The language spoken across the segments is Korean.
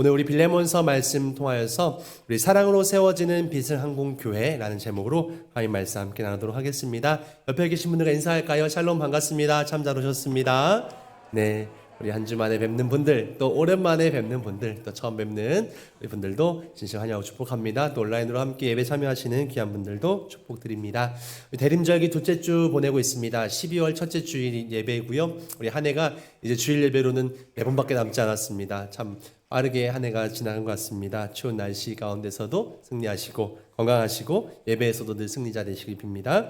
오늘 우리 빌레몬서 말씀 통하여서 우리 사랑으로 세워지는 비승항공교회라는 제목으로 하나님 말씀 함께 나누도록 하겠습니다. 옆에 계신 분들과 인사할까요? 샬롬 반갑습니다. 참 잘 오셨습니다. 네, 우리 한 주 만에 뵙는 분들, 또 오랜만에 뵙는 분들, 또 처음 뵙는 우리 분들도 진심 환영하고 축복합니다. 또 온라인으로 함께 예배 참여하시는 귀한 분들도 축복드립니다. 대림절기 둘째 주 보내고 있습니다. 12월 첫째 주일 예배이고요. 우리 한 해가 이제 주일 예배로는 4번밖에 남지 않았습니다. 참 빠르게 한 해가 지나간 것 같습니다. 추운 날씨 가운데서도 승리하시고 건강하시고 예배에서도 늘 승리자 되시길 빕니다.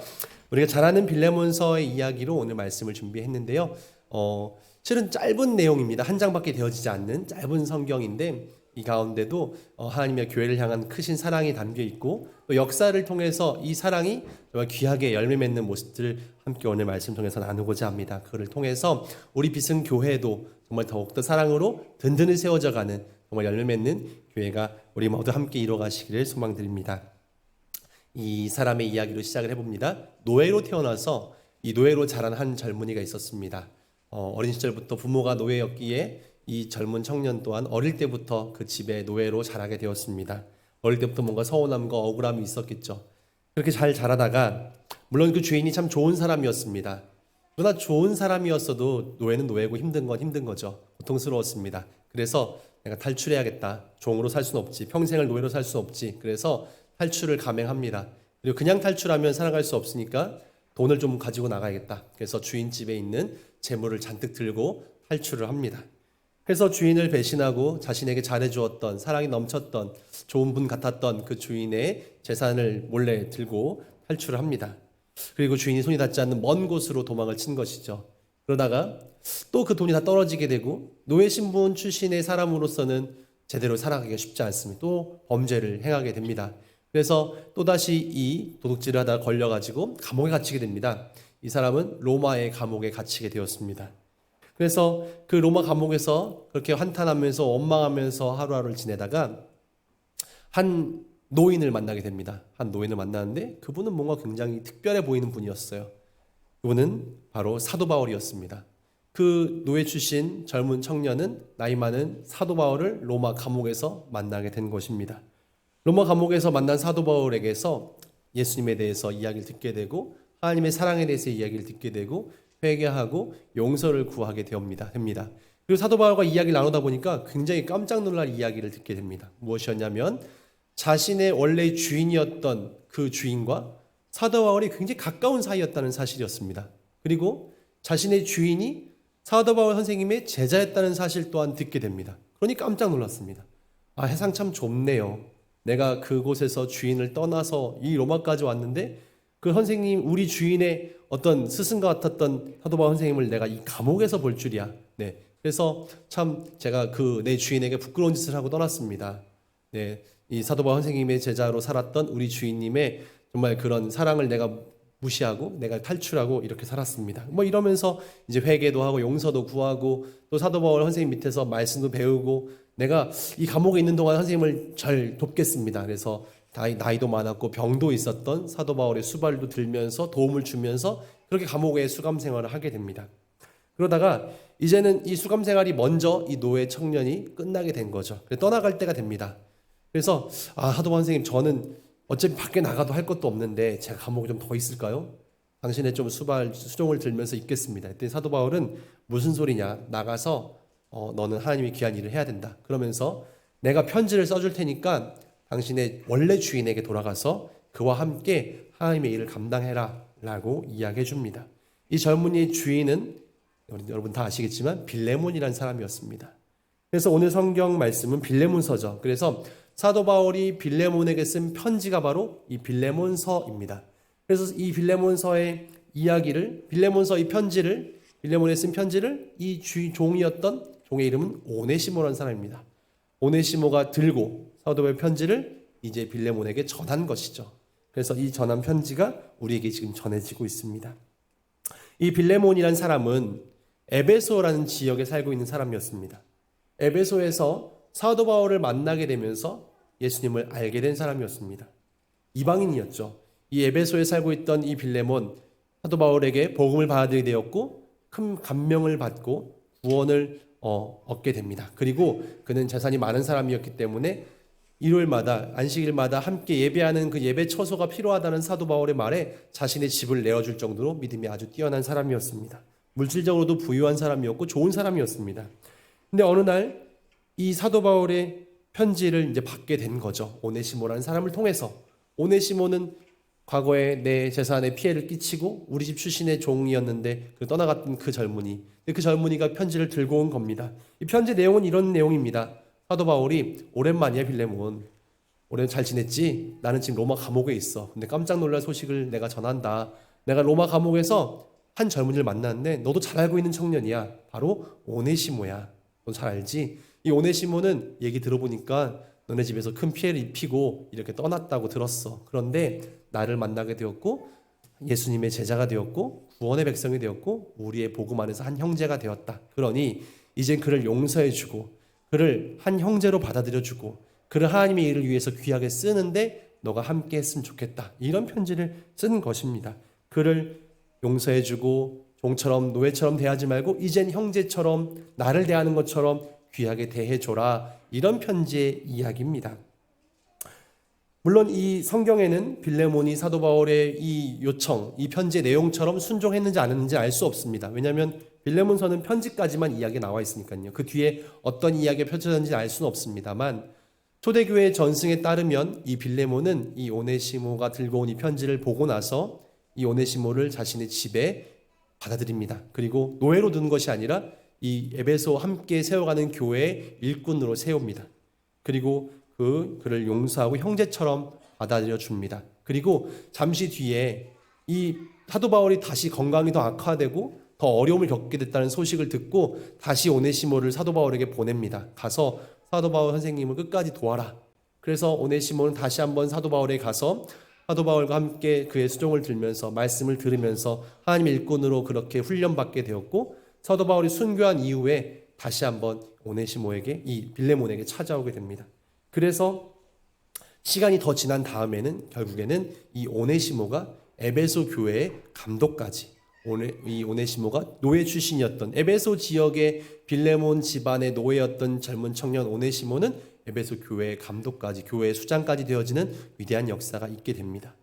우리가 잘 아는 빌레몬서의 이야기로 오늘 말씀을 준비했는데요. 실은 짧은 내용입니다. 한 장밖에 되어지지 않는 짧은 성경인데 이 가운데도 하나님의 교회를 향한 크신 사랑이 담겨 있고 또 역사를 통해서 이 사랑이 정말 귀하게 열매 맺는 모습들을 함께 오늘 말씀 통해서 나누고자 합니다. 그를 통해서 우리 비승교회도 정말 더욱더 사랑으로 든든히 세워져가는 정말 열매 맺는 교회가 우리 모두 함께 이루어가시기를 소망드립니다. 이 사람의 이야기로 시작을 해봅니다. 노예로 태어나서 이 노예로 자란 한 젊은이가 있었습니다. 어린 시절부터 부모가 노예였기에 이 젊은 청년 또한 어릴 때부터 그 집에 노예로 자라게 되었습니다. 어릴 때부터 뭔가 서운함과 억울함이 있었겠죠. 그렇게 잘 자라다가 물론 그 주인이 참 좋은 사람이었습니다. 그러나 좋은 사람이었어도 노예는 노예고 힘든 건 힘든 거죠. 고통스러웠습니다. 그래서 내가 탈출해야겠다. 종으로 살 수는 없지. 평생을 노예로 살 수는 없지. 그래서 탈출을 감행합니다. 그리고 그냥 탈출하면 살아갈 수 없으니까 돈을 좀 가지고 나가야겠다. 그래서 주인 집에 있는 재물을 잔뜩 들고 탈출을 합니다. 그래서 주인을 배신하고 자신에게 잘해주었던 사랑이 넘쳤던 좋은 분 같았던 그 주인의 재산을 몰래 들고 탈출을 합니다. 그리고 주인이 손이 닿지 않는 먼 곳으로 도망을 친 것이죠. 그러다가 또 그 돈이 다 떨어지게 되고 노예 신분 출신의 사람으로서는 제대로 살아가기가 쉽지 않습니다. 또 범죄를 행하게 됩니다. 그래서 또다시 이 도둑질을 하다가 걸려가지고 감옥에 갇히게 됩니다. 이 사람은 로마의 감옥에 갇히게 되었습니다. 그래서 그 로마 감옥에서 그렇게 한탄하면서 원망하면서 하루하루를 지내다가 한 노인을 만나게 됩니다. 한 노인을 만나는데 그분은 뭔가 굉장히 특별해 보이는 분이었어요. 그분은 바로 사도 바울이었습니다. 그 노예 출신 젊은 청년은 나이 많은 사도 바울을 로마 감옥에서 만나게 된 것입니다. 로마 감옥에서 만난 사도 바울에게서 예수님에 대해서 이야기를 듣게 되고 하나님의 사랑에 대해서 이야기를 듣게 되고 회개하고 용서를 구하게 됩니다. 그리고 사도 바울과 이야기를 나누다 보니까 굉장히 깜짝 놀랄 이야기를 듣게 됩니다. 무엇이었냐면 자신의 원래 주인이었던 그 주인과 사도 바울이 굉장히 가까운 사이였다는 사실이었습니다. 그리고 자신의 주인이 사도 바울 선생님의 제자였다는 사실 또한 듣게 됩니다. 그러니 깜짝 놀랐습니다. 아, 세상 참 좁네요. 내가 그곳에서 주인을 떠나서 이 로마까지 왔는데 그 선생님, 우리 주인의 어떤 스승과 같았던 사도 바울 선생님을 내가 이 감옥에서 볼 줄이야. 네. 그래서 참 제가 그 내 주인에게 부끄러운 짓을 하고 떠났습니다. 네. 이 사도 바울 선생님의 제자로 살았던 우리 주인님의 정말 그런 사랑을 내가 무시하고 내가 탈출하고 이렇게 살았습니다. 뭐 이러면서 이제 회개도 하고 용서도 구하고 또 사도 바울 선생님 밑에서 말씀도 배우고 내가 이 감옥에 있는 동안 선생님을 잘 돕겠습니다. 그래서 나이도 많았고 병도 있었던 사도 바울의 수발도 들면서 도움을 주면서 그렇게 감옥에 수감 생활을 하게 됩니다. 그러다가 이제는 이 수감 생활이 먼저 이 노예 청년이 끝나게 된 거죠. 떠나갈 때가 됩니다. 그래서 사도 바울 선생님, 저는 어차피 밖에 나가도 할 것도 없는데 제가 감옥에 좀 더 있을까요? 당신의 좀 수종을 들면서 있겠습니다. 그때 사도 바울은 무슨 소리냐, 나가서 너는 하나님의 귀한 일을 해야 된다. 그러면서 내가 편지를 써줄 테니까 당신의 원래 주인에게 돌아가서 그와 함께 하나님의 일을 감당해라 라고 이야기해 줍니다. 이 젊은이의 주인은 여러분 다 아시겠지만 빌레몬이라는 사람이었습니다. 그래서 오늘 성경 말씀은 빌레몬서죠. 그래서 사도 바울이 빌레몬에게 쓴 편지가 바로 이 빌레몬서입니다. 그래서 이 빌레몬서의 이야기를, 빌레몬에 쓴 편지를 이 종이었던 종의 이름은 오네시모라는 사람입니다. 오네시모가 들고 사도 바울의 편지를 이제 빌레몬에게 전한 것이죠. 그래서 이 전한 편지가 우리에게 지금 전해지고 있습니다. 이 빌레몬이라는 사람은 에베소라는 지역에 살고 있는 사람이었습니다. 에베소에서 사도 바울을 만나게 되면서 예수님을 알게 된 사람이었습니다. 이방인이었죠. 이 에베소에 살고 있던 이 빌레몬, 사도 바울에게 복음을 받아들이게 되었고 큰 감명을 받고 구원을 얻게 됩니다. 그리고 그는 재산이 많은 사람이었기 때문에 일요일마다 안식일마다 함께 예배하는 그 예배 처소가 필요하다는 사도 바울의 말에 자신의 집을 내어줄 정도로 믿음이 아주 뛰어난 사람이었습니다. 물질적으로도 부유한 사람이었고 좋은 사람이었습니다. 근데 어느 날 이 사도 바울의 편지를 이제 받게 된 거죠. 오네시모라는 사람을 통해서. 오네시모는 과거에 내 재산에 피해를 끼치고 우리 집 출신의 종이었는데 떠나갔던 그 젊은이. 그 젊은이가 편지를 들고 온 겁니다. 이 편지 내용은 이런 내용입니다. 사도 바울이 오랜만이야 빌레몬. 오랜 잘 지냈지? 나는 지금 로마 감옥에 있어. 근데 깜짝 놀랄 소식을 내가 전한다. 내가 로마 감옥에서 한 젊은이를 만났는데 너도 잘 알고 있는 청년이야. 바로 오네시모야. 너 잘 알지? 이 오네시모는 얘기 들어보니까 너네 집에서 큰 피해를 입히고 이렇게 떠났다고 들었어. 그런데 나를 만나게 되었고 예수님의 제자가 되었고 구원의 백성이 되었고 우리의 복음 안에서 한 형제가 되었다. 그러니 이젠 그를 용서해주고 그를 한 형제로 받아들여주고 그를 하나님의 일을 위해서 귀하게 쓰는데 너가 함께 했으면 좋겠다. 이런 편지를 쓴 것입니다. 그를 용서해주고 종처럼 노예처럼 대하지 말고 이젠 형제처럼 나를 대하는 것처럼 귀하게 대해줘라. 이런 편지의 이야기입니다. 물론 이 성경에는 빌레몬이 사도 바울의 이 요청, 이 편지의 내용처럼 순종했는지 안 했는지 알 수 없습니다. 왜냐하면 빌레몬서는 편지까지만 이야기가 나와 있으니까요. 그 뒤에 어떤 이야기가 펼쳐졌는지 알 수는 없습니다만 초대교회 전승에 따르면 이 빌레몬은 이 오네시모가 들고 온 이 편지를 보고 나서 이 오네시모를 자신의 집에 받아들입니다. 그리고 노예로 둔 것이 아니라 이 에베소 함께 세워가는 교회의 일꾼으로 세웁니다. 그리고 그를 용서하고 형제처럼 받아들여 줍니다. 그리고 잠시 뒤에 이 사도 바울이 다시 건강이 더 악화되고 더 어려움을 겪게 됐다는 소식을 듣고 다시 오네시모를 사도 바울에게 보냅니다. 가서 사도 바울 선생님을 끝까지 도와라. 그래서 오네시모는 다시 한번 사도 바울에게 가서 사도 바울과 함께 그의 수종을 들면서 말씀을 들으면서 하나님의 일꾼으로 그렇게 훈련받게 되었고 사도 바울이 순교한 이후에 다시 한번 오네시모에게 이 빌레몬에게 찾아오게 됩니다. 그래서 시간이 더 지난 다음에는 결국에는 이 오네시모가 에베소 교회의 감독까지 이 오네시모가 노예 출신이었던 에베소 지역의 빌레몬 집안의 노예였던 젊은 청년 오네시모는 에베소 교회의 감독까지 교회의 수장까지 되어지는 위대한 역사가 있게 됩니다.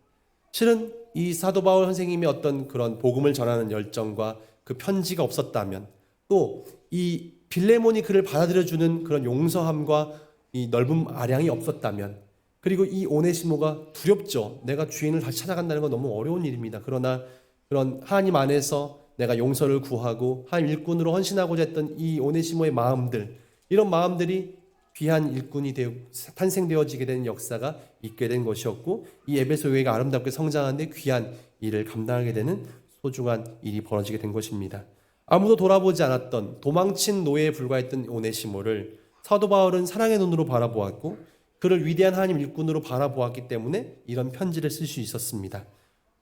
실은 이 사도 바울 선생님의 어떤 그런 복음을 전하는 열정과 그 편지가 없었다면 또 이 빌레몬이 그를 받아들여주는 그런 용서함과 이 넓은 아량이 없었다면 그리고 이 오네시모가 두렵죠. 내가 주인을 다시 찾아간다는 건 너무 어려운 일입니다. 그러나 그런 하나님 안에서 내가 용서를 구하고 하나님 일꾼으로 헌신하고자 했던 이 오네시모의 마음들 이런 마음들이 귀한 일꾼이 탄생되어지게 된 역사가 있게 된 것이었고 이 에베소 교회가 아름답게 성장하는데 귀한 일을 감당하게 되는 소중한 일이 벌어지게 된 것입니다. 아무도 돌아보지 않았던 도망친 노예에 불과했던 오네시모를 사도 바울은 사랑의 눈으로 바라보았고 그를 위대한 하나님 일꾼으로 바라보았기 때문에 이런 편지를 쓸 수 있었습니다.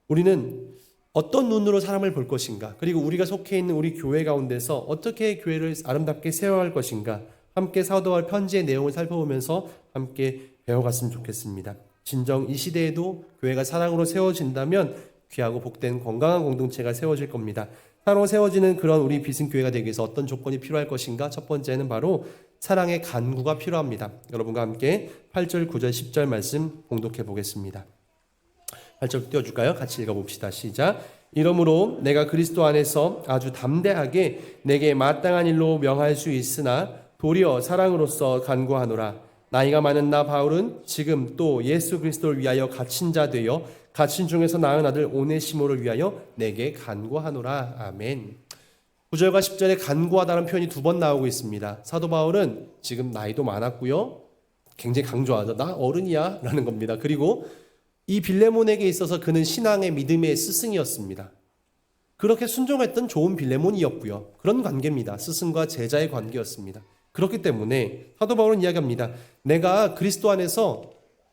우리는 어떤 눈으로 사람을 볼 것인가 그리고 우리가 속해 있는 우리 교회 가운데서 어떻게 교회를 아름답게 세워갈 것인가 함께 사도 바울 편지의 내용을 살펴보면서 함께 배워갔으면 좋겠습니다. 진정 이 시대에도 교회가 사랑으로 세워진다면 귀하고 복된 건강한 공동체가 세워질 겁니다. 사랑으로 세워지는 그런 우리 비승교회가 되기 위해서 어떤 조건이 필요할 것인가? 첫 번째는 바로 사랑의 간구가 필요합니다. 여러분과 함께 8절, 9절, 10절 말씀 봉독해 보겠습니다. 8절 띄워줄까요? 같이 읽어봅시다. 시작. 이러므로 내가 그리스도 안에서 아주 담대하게 내게 마땅한 일로 명할 수 있으나 도리어 사랑으로서 간구하노라. 나이가 많은 나 바울은 지금 또 예수 그리스도를 위하여 갇힌 자 되어 갇힌 중에서 낳은 아들 오네시모를 위하여 내게 간구하노라. 아멘. 9절과 10절에 간구하다는 표현이 두 번 나오고 있습니다. 사도 바울은 지금 나이도 많았고요. 굉장히 강조하죠. 나 어른이야 라는 겁니다. 그리고 이 빌레몬에게 있어서 그는 신앙의 믿음의 스승이었습니다. 그렇게 순종했던 좋은 빌레몬이었고요. 그런 관계입니다. 스승과 제자의 관계였습니다. 그렇기 때문에 사도 바울은 이야기합니다. 내가 그리스도 안에서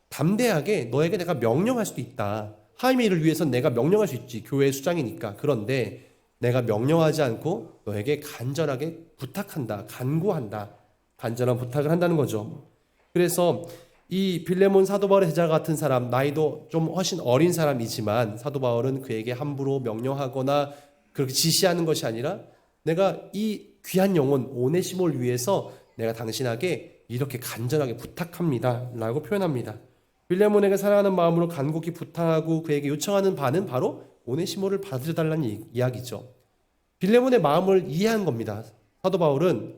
담대하게 너에게 내가 명령할 수도 있다. 하나님의 일을 위해서 내가 명령할 수 있지. 교회의 수장이니까. 그런데 내가 명령하지 않고 너에게 간절하게 부탁한다. 간구한다. 간절한 부탁을 한다는 거죠. 그래서 이 빌레몬 사도 바울의 제자 같은 사람, 나이도 좀 훨씬 어린 사람이지만 사도 바울은 그에게 함부로 명령하거나 그렇게 지시하는 것이 아니라 내가 이 귀한 영혼 오네시모를 위해서 내가 당신에게 이렇게 간절하게 부탁합니다 라고 표현합니다. 빌레몬에게 사랑하는 마음으로 간곡히 부탁하고 그에게 요청하는 바는 바로 오네시모를 받아달라는 이야기죠. 빌레몬의 마음을 이해한 겁니다. 사도 바울은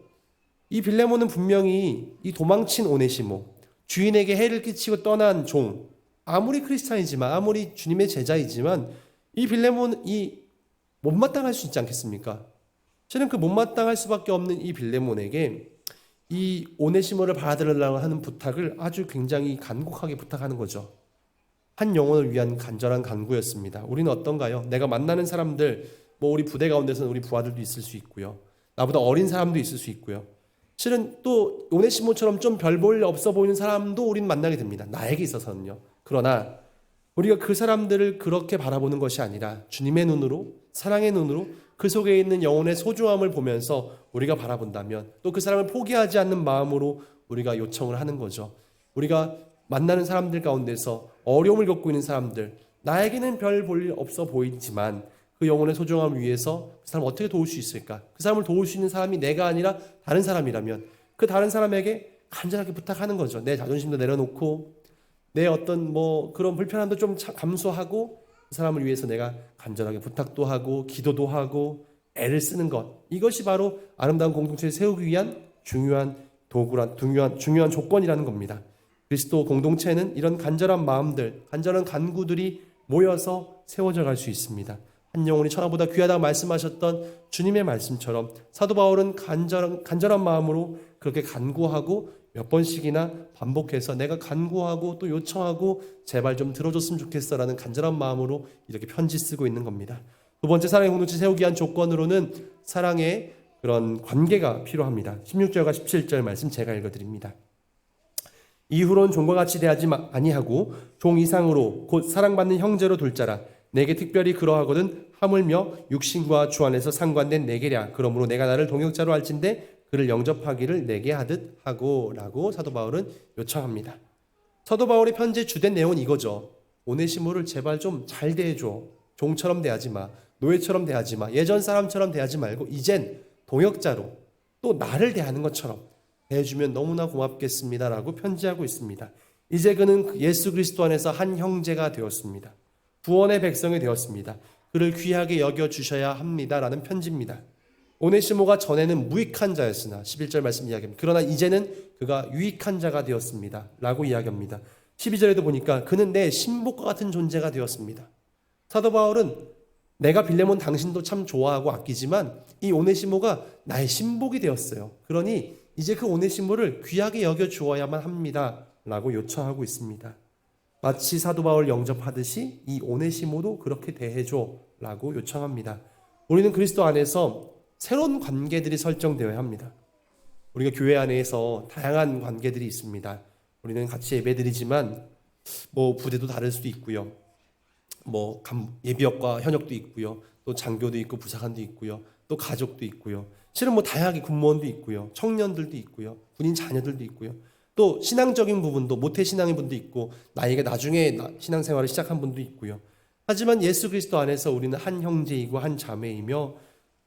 이 빌레몬은 분명히 이 도망친 오네시모, 주인에게 해를 끼치고 떠난 종, 아무리 크리스찬이지만 아무리 주님의 제자이지만 이 빌레몬이 못마땅할 수 있지 않겠습니까? 저는 그 못마땅할 수밖에 없는 이 빌레몬에게 이 오네시모를 받아들이려고 하는 부탁을 아주 굉장히 간곡하게 부탁하는 거죠. 한 영혼을 위한 간절한 간구였습니다. 우리는 어떤가요? 내가 만나는 사람들, 우리 부대 가운데서는 우리 부하들도 있을 수 있고요. 나보다 어린 사람도 있을 수 있고요. 실은 또 오네시모처럼 좀 별 볼 일 없어 보이는 사람도 우리는 만나게 됩니다. 나에게 있어서는요. 그러나 우리가 그 사람들을 그렇게 바라보는 것이 아니라 주님의 눈으로, 사랑의 눈으로 그 속에 있는 영혼의 소중함을 보면서 우리가 바라본다면 또 그 사람을 포기하지 않는 마음으로 우리가 요청을 하는 거죠. 우리가 만나는 사람들 가운데서 어려움을 겪고 있는 사람들, 나에게는 별 볼 일 없어 보이지만 그 영혼의 소중함을 위해서 그 사람을 어떻게 도울 수 있을까? 그 사람을 도울 수 있는 사람이 내가 아니라 다른 사람이라면 그 다른 사람에게 간절하게 부탁하는 거죠. 내 자존심도 내려놓고 내 어떤 그런 불편함도 좀 감수하고 그 사람을 위해서 내가 간절하게 부탁도 하고 기도도 하고 애를 쓰는 것, 이것이 바로 아름다운 공동체를 세우기 위한 중요한 도구란 중요한 조건이라는 겁니다. 그리스도 공동체는 이런 간절한 마음들, 간절한 간구들이 모여서 세워져 갈 수 있습니다. 한 영혼이 천하보다 귀하다고 말씀하셨던 주님의 말씀처럼 사도 바울은 간절한 마음으로 그렇게 간구하고 몇 번씩이나 반복해서 내가 간구하고 또 요청하고 제발 좀 들어줬으면 좋겠어라는 간절한 마음으로 이렇게 편지 쓰고 있는 겁니다. 두 번째, 사랑의 공동체 세우기 위한 조건으로는 사랑의 그런 관계가 필요합니다. 16절과 17절 말씀 제가 읽어드립니다. 이후로는 종과 같이 대하지 아니하고 종 이상으로 곧 사랑받는 형제로 둘 자라. 내게 특별히 그러하거든 하물며 육신과 주 안에서 상관된 내게랴. 그러므로 내가 나를 동역자로 할진대 그를 영접하기를 내게 하듯 하고 라고 사도 바울은 요청합니다. 사도 바울의 편지의 주된 내용은 이거죠. 오네시모를 제발 좀 잘 대해줘. 종처럼 대하지 마. 노예처럼 대하지 마. 예전 사람처럼 대하지 말고 이젠 동역자로 또 나를 대하는 것처럼 대해주면 너무나 고맙겠습니다라고 편지하고 있습니다. 이제 그는 예수 그리스도 안에서 한 형제가 되었습니다. 구원의 백성이 되었습니다. 그를 귀하게 여겨주셔야 합니다라는 편지입니다. 오네시모가 전에는 무익한 자였으나 11절 말씀 이야기합니다. 그러나 이제는 그가 유익한 자가 되었습니다 라고 이야기합니다. 12절에도 보니까 그는 내 신복과 같은 존재가 되었습니다. 사도 바울은 내가 빌레몬 당신도 참 좋아하고 아끼지만 이 오네시모가 나의 신복이 되었어요. 그러니 이제 그 오네시모를 귀하게 여겨주어야만 합니다 라고 요청하고 있습니다. 마치 사도 바울 영접하듯이 이 오네시모도 그렇게 대해줘 라고 요청합니다. 우리는 그리스도 안에서 새로운 관계들이 설정되어야 합니다. 우리가 교회 안에서 다양한 관계들이 있습니다. 우리는 같이 예배드리지만 부대도 다를 수도 있고요. 예비역과 현역도 있고요. 또 장교도 있고 부사관도 있고요. 또 가족도 있고요. 실은 다양하게 군무원도 있고요. 청년들도 있고요. 군인 자녀들도 있고요. 또 신앙적인 부분도 모태신앙인 분도 있고 나에게 나중에 신앙생활을 시작한 분도 있고요. 하지만 예수 그리스도 안에서 우리는 한 형제이고 한 자매이며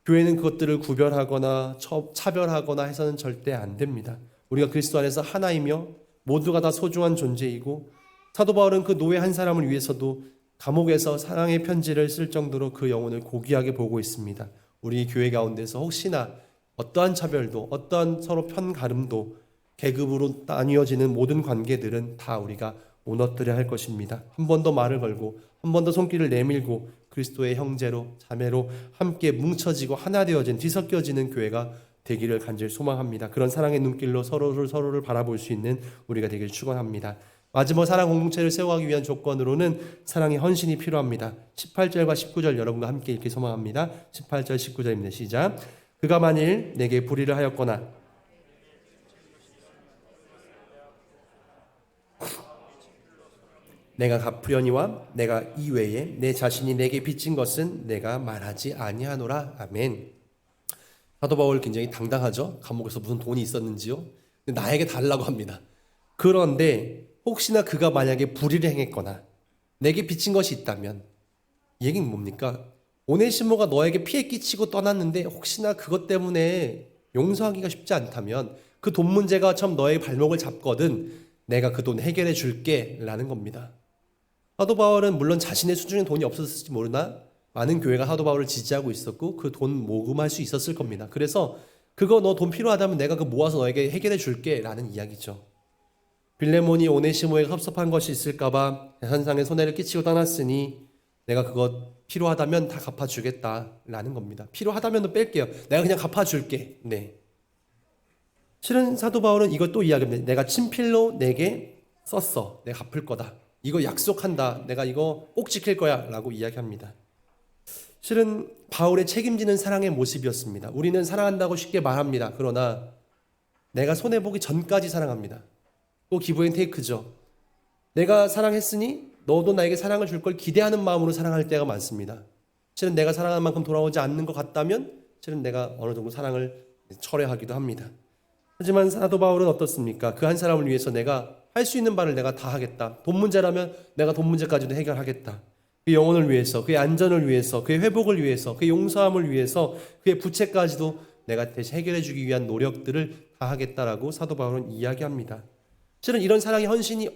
교회는 그것들을 구별하거나 차별하거나 해서는 절대 안 됩니다. 우리가 그리스도 안에서 하나이며 모두가 다 소중한 존재이고 사도 바울은 그 노예 한 사람을 위해서도 감옥에서 사랑의 편지를 쓸 정도로 그 영혼을 고귀하게 보고 있습니다. 우리 교회 가운데서 혹시나 어떠한 차별도 어떠한 서로 편가름도 계급으로 나뉘어지는 모든 관계들은 다 우리가 무너뜨려야 할 것입니다. 한 번 더 말을 걸고 한 번 더 손길을 내밀고 그리스도의 형제로 자매로 함께 뭉쳐지고 하나 되어진 뒤섞여지는 교회가 되기를 간절히 소망합니다. 그런 사랑의 눈길로 서로를 바라볼 수 있는 우리가 되길 축원합니다. 마지막 사랑 공동체를 세워가기 위한 조건으로는 사랑의 헌신이 필요합니다. 18절과 19절 여러분과 함께 읽기 소망합니다. 18절 19절입니다. 시작. 그가 만일 내게 불의를 하였거나 내가 갚으려니와 내가 이외에 내 자신이 내게 빚진 것은 내가 말하지 아니하노라. 아멘. 사도 바울 굉장히 당당하죠. 감옥에서 무슨 돈이 있었는지요. 나에게 달라고 합니다. 그런데 혹시나 그가 만약에 불의를 행했거나 내게 빚진 것이 있다면 이 얘기는 뭡니까? 오네시모가 너에게 피해 끼치고 떠났는데 혹시나 그것 때문에 용서하기가 쉽지 않다면 그 돈 문제가 처음 너의 발목을 잡거든 내가 그 돈 해결해 줄게 라는 겁니다. 사도 바울은 물론 자신의 수중에 돈이 없었을지 모르나 많은 교회가 사도 바울을 지지하고 있었고 그 돈 모금할 수 있었을 겁니다. 그래서 그거 너 돈 필요하다면 내가 그거 모아서 너에게 해결해 줄게 라는 이야기죠. 빌레몬이 오네시모에게 섭섭한 것이 있을까봐 재산상의 손해를 끼치고 떠났으니 내가 그거 필요하다면 다 갚아주겠다라는 겁니다. 필요하다면 뺄게요. 내가 그냥 갚아줄게. 네. 실은 사도 바울은 이것도 이야기합니다. 내가 친필로 내게 썼어. 내가 갚을 거다. 이거 약속한다. 내가 이거 꼭 지킬 거야. 라고 이야기합니다. 실은 바울의 책임지는 사랑의 모습이었습니다. 우리는 사랑한다고 쉽게 말합니다. 그러나 내가 손해보기 전까지 사랑합니다. 또 기브앤테이크죠. 내가 사랑했으니 너도 나에게 사랑을 줄 걸 기대하는 마음으로 사랑할 때가 많습니다. 실은 내가 사랑한 만큼 돌아오지 않는 것 같다면 실은 내가 어느 정도 사랑을 철회하기도 합니다. 하지만 사도 바울은 어떻습니까? 그 한 사람을 위해서 내가 할 수 있는 바를 내가 다 하겠다. 돈 문제라면 내가 돈 문제까지도 해결하겠다. 그의 영혼을 위해서, 그의 안전을 위해서, 그의 회복을 위해서, 그의 용서함을 위해서, 그의 부채까지도 내가 대신 해결해 주기 위한 노력들을 다 하겠다라고 사도 바울은 이야기합니다. 실은 이런 사랑의 헌신이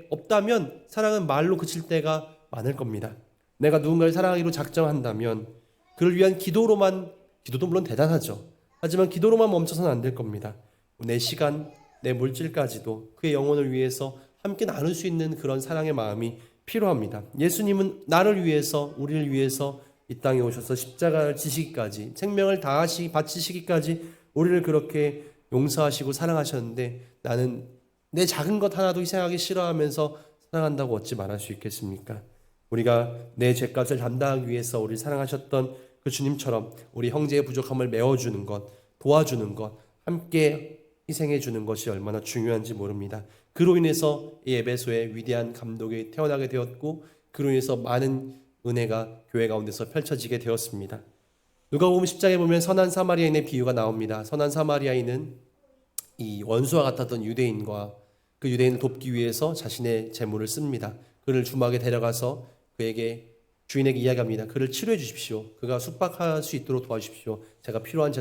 없다면 사랑은 말로 그칠 때가 많을 겁니다. 내가 누군가를 사랑하기로 작정한다면 그를 위한 기도도 물론 대단하죠. 하지만 기도로만 멈춰서는 안 될 겁니다. 내 시간, 내 물질까지도 그의 영혼을 위해서 함께 나눌 수 있는 그런 사랑의 마음이 필요합니다. 예수님은 나를 위해서, 우리를 위해서 이 땅에 오셔서 십자가를 지시기까지, 생명을 바치시기까지 우리를 그렇게 용서하시고 사랑하셨는데 나는 내 작은 것 하나도 희생하기 싫어하면서 사랑한다고 어찌 말할 수 있겠습니까? 우리가 내 죄값을 감당하기 위해서 우리를 사랑하셨던 그 주님처럼 우리 형제의 부족함을 메워주는 것, 도와주는 것, 함께 희생해 주는 것이 얼마나 중요한지 모릅니다. 그로 인해서 이 에베소의 위대한 감독이 태어나게 되었고 그로 인해서 많은 은혜가 교회 가운데서 펼쳐지게 되었습니다. 누가복음 10장에 보면 선한 사마리아인의 비유가 나옵니다. 선한 사마리아인은 이 원수와 같았던 유대인과 그 유대인을 돕기 위해서 자신의 재물을 씁니다. 그를 주막에 데려가서 그에게 주인에게 이야기합니다. 그를 치료해 주십시오. 그가 숙박할 수 있도록 도와주십시오. 제가 필요한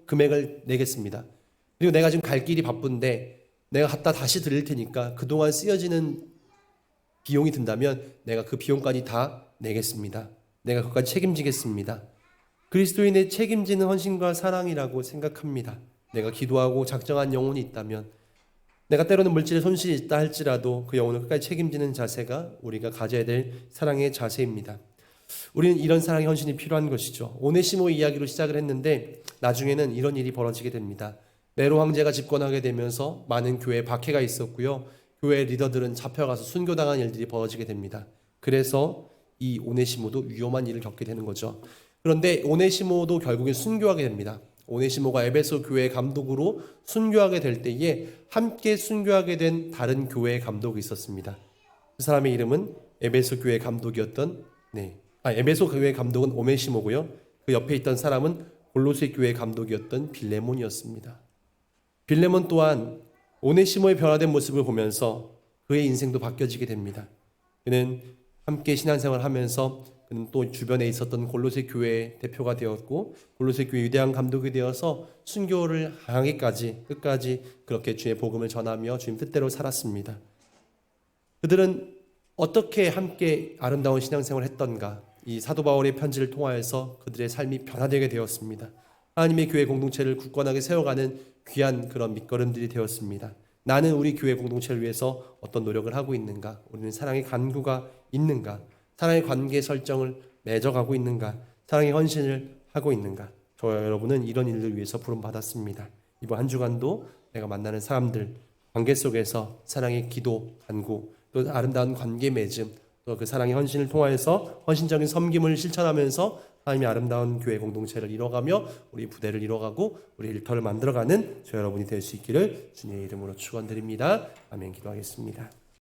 금액을 내겠습니다. 그리고 내가 지금 갈 길이 바쁜데 내가 갖다 다시 드릴 테니까 그동안 쓰여지는 비용이 든다면 내가 그 비용까지 다 내겠습니다. 내가 그것까지 책임지겠습니다. 그리스도인의 책임지는 헌신과 사랑이라고 생각합니다. 내가 기도하고 작정한 영혼이 있다면 내가 때로는 물질에 손실이 있다 할지라도 그 영혼을 끝까지 책임지는 자세가 우리가 가져야 될 사랑의 자세입니다. 우리는 이런 사랑의 헌신이 필요한 것이죠. 오네시모 이야기로 시작을 했는데 나중에는 이런 일이 벌어지게 됩니다. 네로 황제가 집권하게 되면서 많은 교회에 박해가 있었고요. 교회 리더들은 잡혀가서 순교당한 일들이 벌어지게 됩니다. 그래서 이 오네시모도 위험한 일을 겪게 되는 거죠. 그런데 오네시모도 결국엔 순교하게 됩니다. 오네시모가 에베소 교회 감독으로 순교하게 될 때에 함께 순교하게 된 다른 교회 감독이 있었습니다. 그 사람의 이름은 에베소 교회 감독이었던 에베소 교회 감독은 오네시모고요. 그 옆에 있던 사람은 골로새 교회 감독이었던 빌레몬이었습니다. 빌레몬 또한 오네시모의 변화된 모습을 보면서 그의 인생도 바뀌어지게 됩니다. 그는 함께 신앙생활을 하면서 그는 또 주변에 있었던 골로새 교회 대표가 되었고 골로새 교회 위대한 감독이 되어서 순교를 하기까지 끝까지 그렇게 주의 복음을 전하며 주님 뜻대로 살았습니다. 그들은 어떻게 함께 아름다운 신앙생활을 했던가? 이 사도 바울의 편지를 통하여서 그들의 삶이 변화되게 되었습니다. 하나님의 교회 공동체를 굳건하게 세워가는 귀한 그런 밑거름들이 되었습니다. 나는 우리 교회 공동체를 위해서 어떤 노력을 하고 있는가? 우리는 사랑의 간구가 있는가? 사랑의 관계 설정을 맺어가고 있는가? 사랑의 헌신을 하고 있는가? 저와 여러분은 이런 일을 위해서 부름받았습니다. 이번 한 주간도 내가 만나는 사람들 관계 속에서 사랑의 기도, 간구, 또 아름다운 관계 맺음, 또 그 사랑의 헌신을 통하여서 헌신적인 섬김을 실천하면서 하나님의 아름다운 교회 공동체를 이뤄가며 우리 부대를 이뤄가고 우리 일터를 만들어가는 저 여러분이 될 수 있기를 주님의 이름으로 축원드립니다. 아멘. 기도하겠습니다.